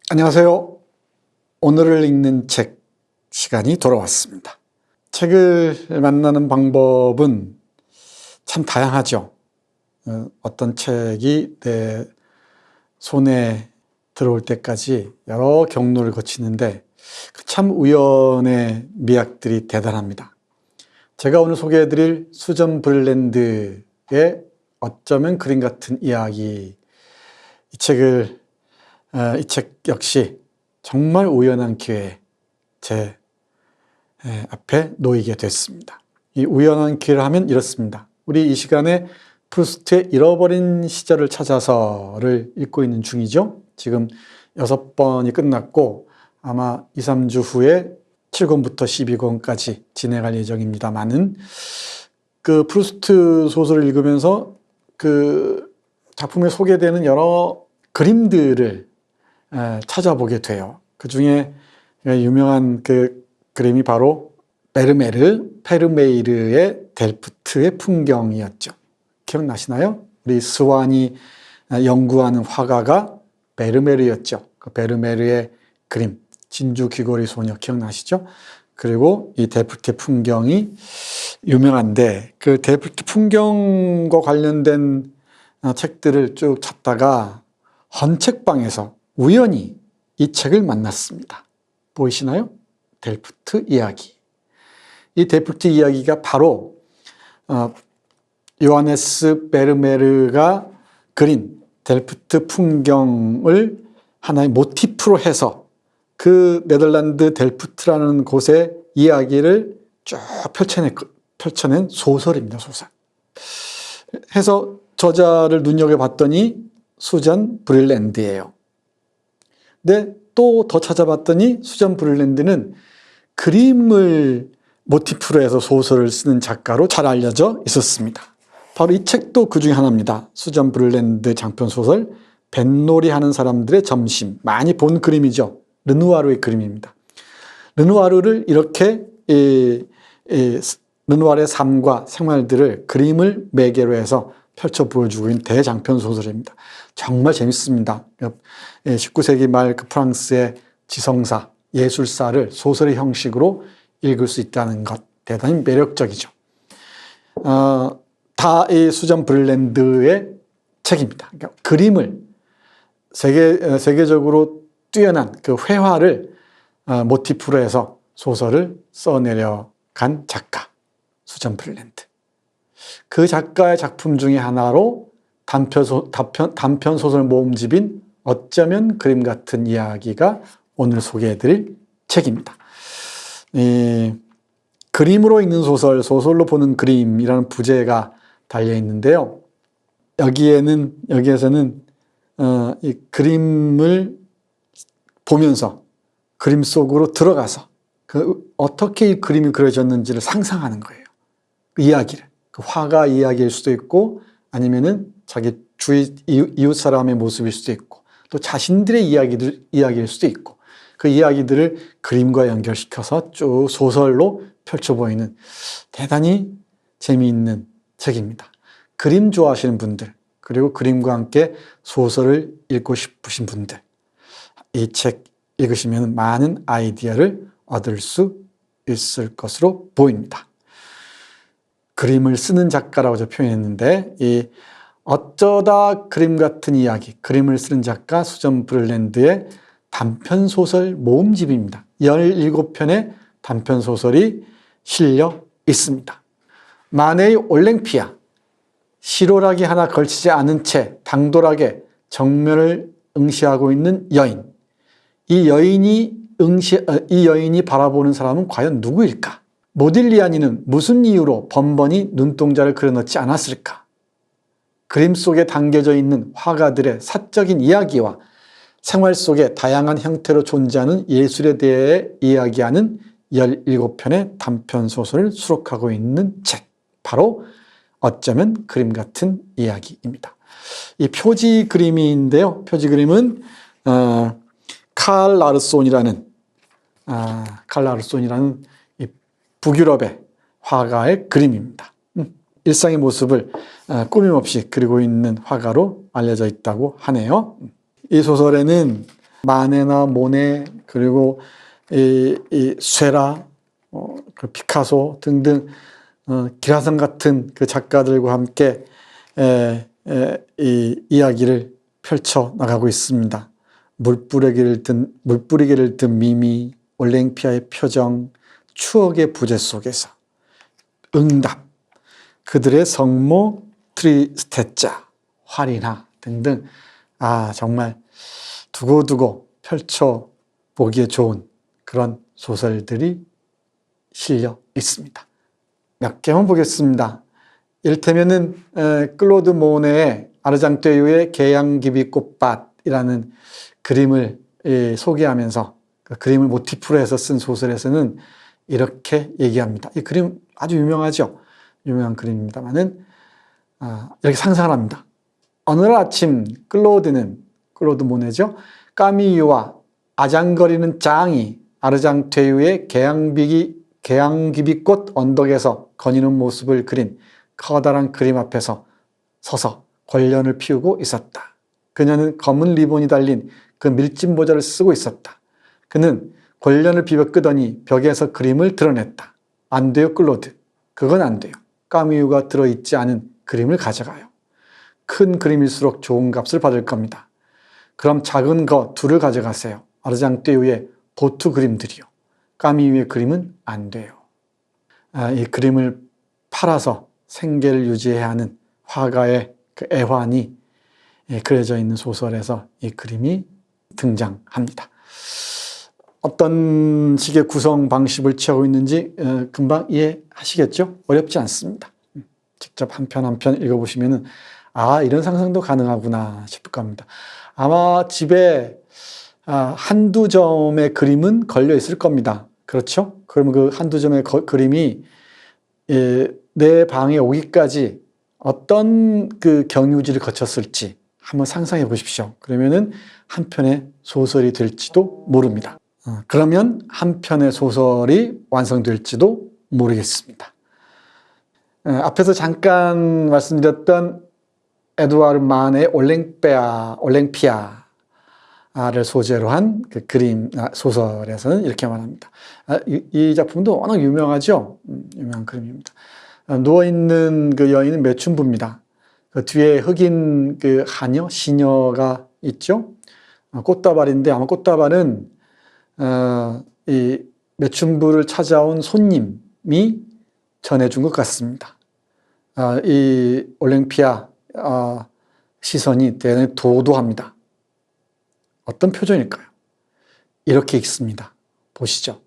안녕하세요. 오늘을 읽는 책 시간이 돌아왔습니다. 책을 만나는 방법은 참 다양하죠. 어떤 책이 내 손에 들어올 때까지 여러 경로를 거치는데 참 우연의 미학들이 대단합니다. 제가 오늘 소개해드릴 수전 브릴랜드의 어쩌면 그림 같은 이야기, 이 책 역시 정말 우연한 기회에 제 앞에 놓이게 됐습니다. 이 우연한 기회를 하면 이렇습니다. 우리 이 시간에 프루스트의 잃어버린 시절을 찾아서를 읽고 있는 중이죠. 지금 6번이 끝났고 아마 2, 3주 후에 7권부터 12권까지 진행할 예정입니다만은 그 프루스트 소설을 읽으면서 그 작품에 소개되는 여러 그림들을 찾아보게 돼요. 그 중에 유명한 그 그림이 바로 페르메이르의 델프트의 풍경이었죠. 기억나시나요? 우리 스완이 연구하는 화가가 베르메르였죠. 그 베르메르의 그림, 진주 귀걸이 소녀 기억나시죠? 그리고 이 델프트의 풍경이 유명한데 그 델프트 풍경과 관련된 책들을 쭉 찾다가 헌책방에서 우연히 이 책을 만났습니다. 보이시나요? 델프트 이야기. 이 델프트 이야기가 바로 요하네스 베르메르가 그린 델프트 풍경을 하나의 모티프로 해서 그 네덜란드 델프트라는 곳의 이야기를 쭉 펼쳐낸 소설입니다. 소설. 해서 저자를 눈여겨봤더니 수전 브릴랜드예요. 근데 또 더 찾아봤더니 수전 브릴랜드는 그림을 모티프로 해서 소설을 쓰는 작가로 잘 알려져 있었습니다. 바로 이 책도 그 중에 하나입니다. 수전 브릴랜드 장편소설 뱃놀이 하는 사람들의 점심. 많이 본 그림이죠. 르누아르의 그림입니다. 르누아르를 이렇게 르누아르의 삶과 생활들을 그림을 매개로 해서 펼쳐 보여주고 있는 대장편 소설입니다. 정말 재밌습니다. 19세기 말 그 프랑스의 지성사, 예술사를 소설의 형식으로 읽을 수 있다는 것 대단히 매력적이죠. 다 이 수전 브릴랜드의 책입니다. 그러니까 그림을 세계적으로 뛰어난 그 회화를 모티프로 해서 소설을 써내려간 작가 수전 브릴랜드. 그 작가의 작품 중에 하나로 단편소설 모음집인 어쩌면 그림 같은 이야기가 오늘 소개해드릴 책입니다. 그림으로 읽는 소설, 소설로 보는 그림이라는 부제가 달려있는데요. 여기에서는 이 그림을 보면서 그림 속으로 들어가서 어떻게 이 그림이 그려졌는지를 상상하는 거예요. 그 이야기를. 그 화가 이야기일 수도 있고 아니면은 자기 주위 이웃 사람의 모습일 수도 있고 또 자신들의 이야기일 수도 있고 그 이야기들을 그림과 연결시켜서 쭉 소설로 펼쳐 보이는 대단히 재미있는 책입니다. 그림 좋아하시는 분들 그리고 그림과 함께 소설을 읽고 싶으신 분들 이 책 읽으시면 많은 아이디어를 얻을 수 있을 것으로 보입니다. 그림을 쓰는 작가라고 저 표현했는데 이 어쩌다 그림 같은 이야기, 그림을 쓰는 작가 수전 브릴랜드의 단편소설 모음집입니다. 17편의 단편소설이 실려 있습니다. 마네의 올랭피아, 시로락이 하나 걸치지 않은 채 당돌하게 정면을 응시하고 있는 여인. 이 여인이 바라보는 사람은 과연 누구일까? 모딜리아니는 무슨 이유로 번번이 눈동자를 그려넣지 않았을까? 그림 속에 담겨져 있는 화가들의 사적인 이야기와 생활 속에 다양한 형태로 존재하는 예술에 대해 이야기하는 17편의 단편소설을 수록하고 있는 책, 바로 어쩌면 그림 같은 이야기입니다. 이 표지 그림인데요. 표지 그림은 칼 라르손이라는 이 북유럽의 화가의 그림입니다. 일상의 모습을 꾸밈없이 그리고 있는 화가로 알려져 있다고 하네요. 이 소설에는 마네나 모네 그리고 이 쇠라, 그 피카소 등등 기라성 같은 그 작가들과 함께 이 이야기를 펼쳐 나가고 있습니다. 물뿌리개를 든 미미, 올랭피아의 표정, 추억의 부재 속에서 응답, 그들의 성모 트리스테짜, 화리나 등등 정말 두고두고 펼쳐 보기에 좋은 그런 소설들이 실려 있습니다. 몇 개만 보겠습니다. 이를테면은 클로드 모네의 아르장떼유의 개양귀비꽃밭이라는 그림을 소개하면서 그 그림을 모티프로 해서 쓴 소설에서는 이렇게 얘기합니다. 이 그림 아주 유명하죠. 유명한 그림입니다만은 이렇게 상상을 합니다. 어느 날 아침 클로드 모네죠. 까미유와 아장거리는 짱이 아르장퇴유의 개양귀비꽃 언덕에서 거니는 모습을 그린 커다란 그림 앞에서 서서 권련을 피우고 있었다. 그녀는 검은 리본이 달린 그 밀짚 모자를 쓰고 있었다. 그는 권련을 비벼 끄더니 벽에서 그림을 드러냈다. 안 돼요, 클로드. 그건 안 돼요. 까미유가 들어있지 않은 그림을 가져가요. 큰 그림일수록 좋은 값을 받을 겁니다. 그럼 작은 거 둘을 가져가세요. 아르장떼유의 보트 그림들이요. 까미유의 그림은 안 돼요. 이 그림을 팔아서 생계를 유지해야 하는 화가의 그 애환이 그려져 있는 소설에서 이 그림이 등장합니다. 어떤 식의 구성 방식을 취하고 있는지 금방 이해하시겠죠? 어렵지 않습니다. 직접 한 편 한 편 읽어보시면은 이런 상상도 가능하구나 싶을 겁니다. 아마 집에 한두 점의 그림은 걸려 있을 겁니다. 그렇죠? 그러면 그 한두 점의 그림이 내 방에 오기까지 어떤 그 경유지를 거쳤을지 한번 상상해 보십시오. 그러면은 한 편의 소설이 될지도 모릅니다. 그러면 한 편의 소설이 완성될지도 모르겠습니다. 앞에서 잠깐 말씀드렸던 에두아르 만의 올랭피아를 소재로 한 그 그림 소설에서는 이렇게 말합니다. 이 작품도 워낙 유명하죠. 유명한 그림입니다. 누워있는 그 여인은 매춘부입니다. 그 뒤에 흑인 그 시녀가 있죠. 꽃다발인데 아마 꽃다발은 이 매춘부를 찾아온 손님이 전해준 것 같습니다. 이 올랭피아 시선이 대단히 도도합니다. 어떤 표정일까요? 이렇게 읽습니다. 보시죠.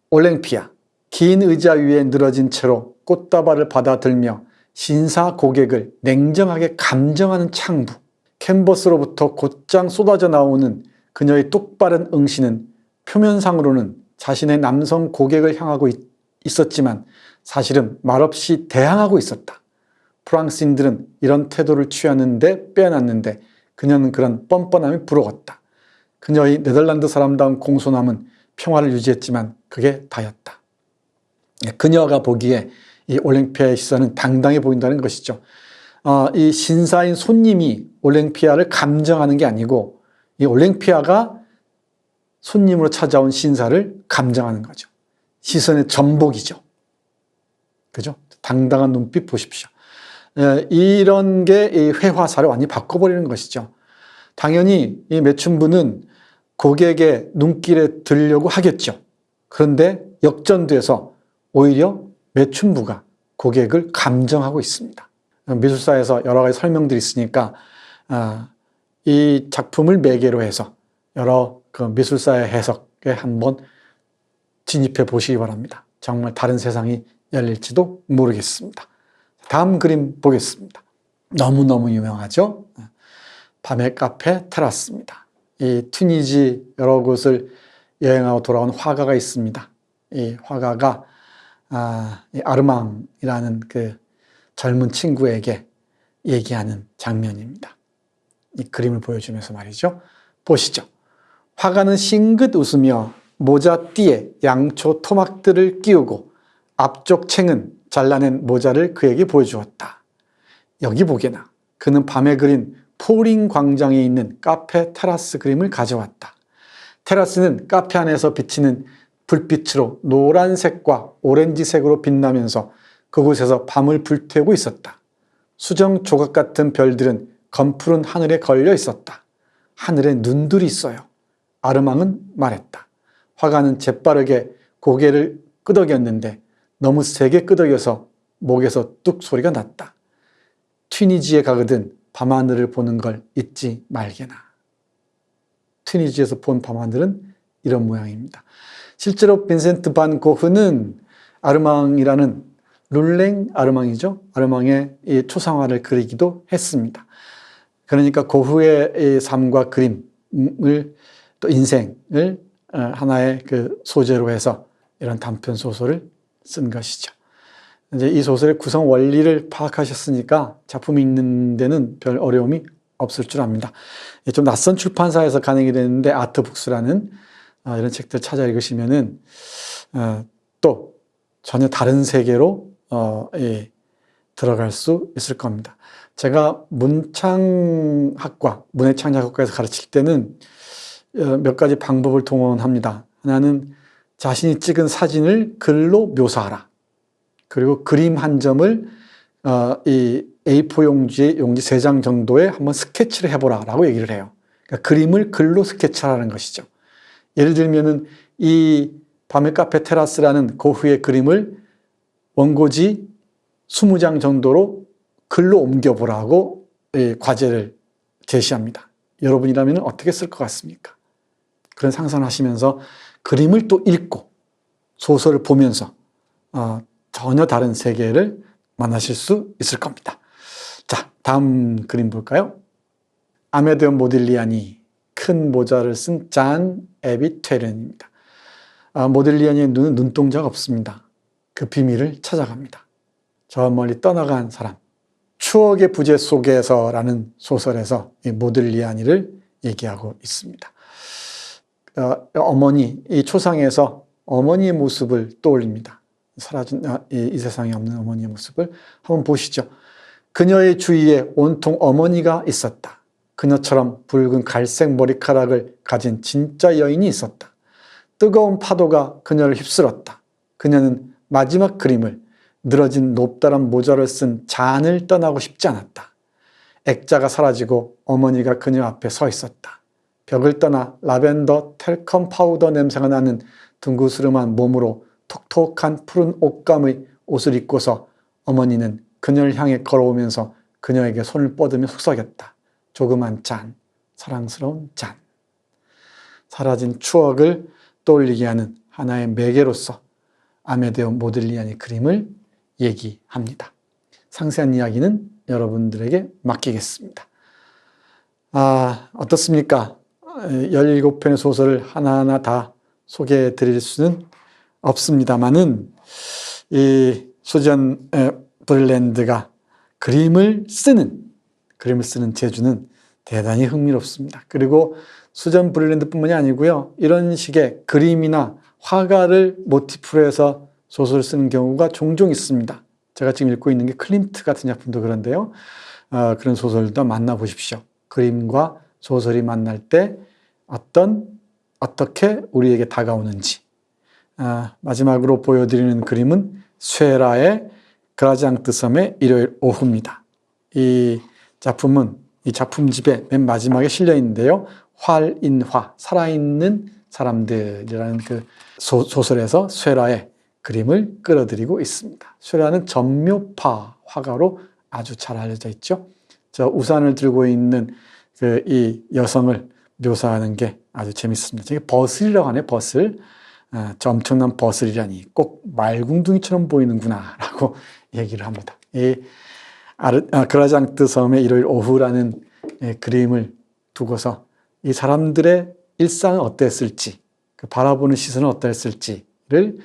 올랭피아, 긴 의자 위에 늘어진 채로 꽃다발을 받아들며 신사 고객을 냉정하게 감정하는 창부, 캔버스로부터 곧장 쏟아져 나오는 그녀의 똑바른 응시는 표면상으로는 자신의 남성 고객을 향하고 있었지만 사실은 말없이 대항하고 있었다. 프랑스인들은 이런 태도를 취하는데 빼어났는데 그녀는 그런 뻔뻔함이 부러웠다. 그녀의 네덜란드 사람다운 공손함은 평화를 유지했지만 그게 다였다. 그녀가 보기에 이 올랭피아의 시선은 당당해 보인다는 것이죠. 이 신사인 손님이 올랭피아를 감정하는 게 아니고 이 올랭피아가 손님으로 찾아온 신사를 감정하는 거죠. 시선의 전복이죠. 그죠? 당당한 눈빛 보십시오. 이런 게 이 회화사를 완전히 바꿔버리는 것이죠. 당연히 이 매춘부는 고객의 눈길에 들려고 하겠죠. 그런데 역전돼서 오히려 매춘부가 고객을 감정하고 있습니다. 미술사에서 여러 가지 설명들이 있으니까 이 작품을 매개로 해서 여러 그 미술사의 해석에 한번 진입해 보시기 바랍니다. 정말 다른 세상이 열릴지도 모르겠습니다. 다음 그림 보겠습니다. 너무너무 유명하죠? 밤의 카페 테라스입니다. 이 튀니지 여러 곳을 여행하고 돌아온 화가가 있습니다. 이 화가가 이 아르망이라는 그 젊은 친구에게 얘기하는 장면입니다. 이 그림을 보여주면서 말이죠. 보시죠. 화가는 싱긋 웃으며 모자띠에 양초 토막들을 끼우고 앞쪽 챙은 잘라낸 모자를 그에게 보여주었다. 여기 보게나. 그는 밤에 그린 포링 광장에 있는 카페 테라스 그림을 가져왔다. 테라스는 카페 안에서 비치는 불빛으로 노란색과 오렌지색으로 빛나면서 그곳에서 밤을 불태우고 있었다. 수정 조각 같은 별들은 검푸른 하늘에 걸려 있었다. 하늘에 눈들이 있어요. 아르망은 말했다. 화가는 재빠르게 고개를 끄덕였는데 너무 세게 끄덕여서 목에서 뚝 소리가 났다. 튀니지에 가거든 밤하늘을 보는 걸 잊지 말게나. 튀니지에서 본 밤하늘은 이런 모양입니다. 실제로 빈센트 반 고흐는 아르망이라는 룰랭 아르망이죠. 아르망의 이 초상화를 그리기도 했습니다. 그러니까 고흐의 삶과 그림을 또 인생을 하나의 그 소재로 해서 이런 단편 소설을 쓴 것이죠. 이제 이 소설의 구성 원리를 파악하셨으니까 작품이 읽는 데는 별 어려움이 없을 줄 압니다. 좀 낯선 출판사에서 간행이 되는데 아트북스라는 이런 책들 찾아 읽으시면은 또 전혀 다른 세계로 들어갈 수 있을 겁니다. 제가 문창학과, 문해창작학과에서 가르칠 때는 몇 가지 방법을 동원합니다. 하나는 자신이 찍은 사진을 글로 묘사하라. 그리고 그림 한 점을 이 A4 용지 3장 정도에 한번 스케치를 해보라 라고 얘기를 해요. 그러니까 그림을 글로 스케치하라는 것이죠. 예를 들면은 이 밤의 카페 테라스라는 고흐의 그림을 원고지 20장 정도로 글로 옮겨보라고 과제를 제시합니다. 여러분이라면 어떻게 쓸 것 같습니까? 그런 상상을 하시면서 그림을 또 읽고 소설을 보면서 전혀 다른 세계를 만나실 수 있을 겁니다. 자, 다음 그림 볼까요? 아메데오 모딜리아니, 큰 모자를 쓴 잔 에비테른입니다. 모딜리아니의 눈은 눈동자가 없습니다. 그 비밀을 찾아갑니다. 저 멀리 떠나간 사람, 추억의 부재 속에서라는 소설에서 이 모딜리아니를 얘기하고 있습니다. 어머니, 이 초상에서 어머니의 모습을 떠올립니다. 사라진 이 세상에 없는 어머니의 모습을 한번 보시죠. 그녀의 주위에 온통 어머니가 있었다. 그녀처럼 붉은 갈색 머리카락을 가진 진짜 여인이 있었다. 뜨거운 파도가 그녀를 휩쓸었다. 그녀는 마지막 그림을 늘어진 높다란 모자를 쓴 잔을 떠나고 싶지 않았다. 액자가 사라지고 어머니가 그녀 앞에 서 있었다. 벽을 떠나 라벤더 텔컴 파우더 냄새가 나는 둥그스름한 몸으로 톡톡한 푸른 옷감의 옷을 입고서 어머니는 그녀를 향해 걸어오면서 그녀에게 손을 뻗으며 속삭였다. 조그만 잔, 사랑스러운 잔. 사라진 추억을 떠올리게 하는 하나의 매개로서 아메데오 모딜리아니 그림을 얘기합니다. 상세한 이야기는 여러분들에게 맡기겠습니다. 어떻습니까? 17편의 소설을 하나하나 다 소개해 드릴 수는 없습니다만은 이 수전 브릴랜드가 그림을 쓰는 재주는 대단히 흥미롭습니다. 그리고 수전 브릴랜드뿐만이 아니고요. 이런 식의 그림이나 화가를 모티프로 해서 소설을 쓰는 경우가 종종 있습니다. 제가 지금 읽고 있는 게 클림트 같은 작품도 그런데요. 그런 소설도 만나보십시오. 그림과 소설이 만날 때 어떻게 우리에게 다가오는지. 마지막으로 보여드리는 그림은 쇠라의 그라장트 섬의 일요일 오후입니다. 이 작품은 이 작품집의 맨 마지막에 실려 있는데요. 활인화, 살아있는 사람들이라는 그 소설에서 쇠라의 그림을 끌어들이고 있습니다. 쇠라는 전묘파 화가로 아주 잘 알려져 있죠. 저 우산을 들고 있는 이 여성을 묘사하는 게 아주 재밌습니다. 저게 버슬이라고 하네, 버슬. 저 엄청난 버슬이라니 꼭 말궁둥이처럼 보이는구나 라고 얘기를 합니다. 이 그라장트 섬의 일요일 오후라는 그림을 두고서 이 사람들의 일상은 어땠을지, 그 바라보는 시선은 어땠을지를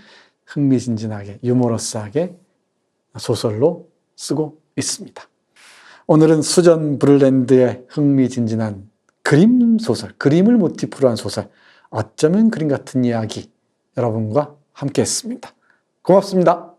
흥미진진하게 유머러스하게 소설로 쓰고 있습니다. 오늘은 수전 브릴랜드의 흥미진진한 그림 소설, 그림을 모티프로 한 소설, 어쩌면 그림 같은 이야기 여러분과 함께 했습니다. 고맙습니다.